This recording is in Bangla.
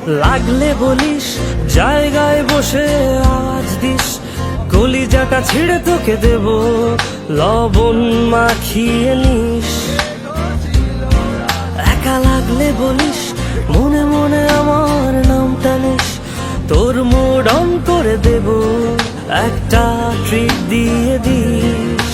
লাগলে বলিস, জায়গায় বসে আওয়াজ দিস, কলিজাটা ছিঁড়ে তোকে দেব, লবণ মাখিয়ে নিস। একা লাগলে বলিস, মনে মনে আমার নামটা নিস, তোর মুড অন করে দেব, একটা ট্রিট দিয়ে দিস।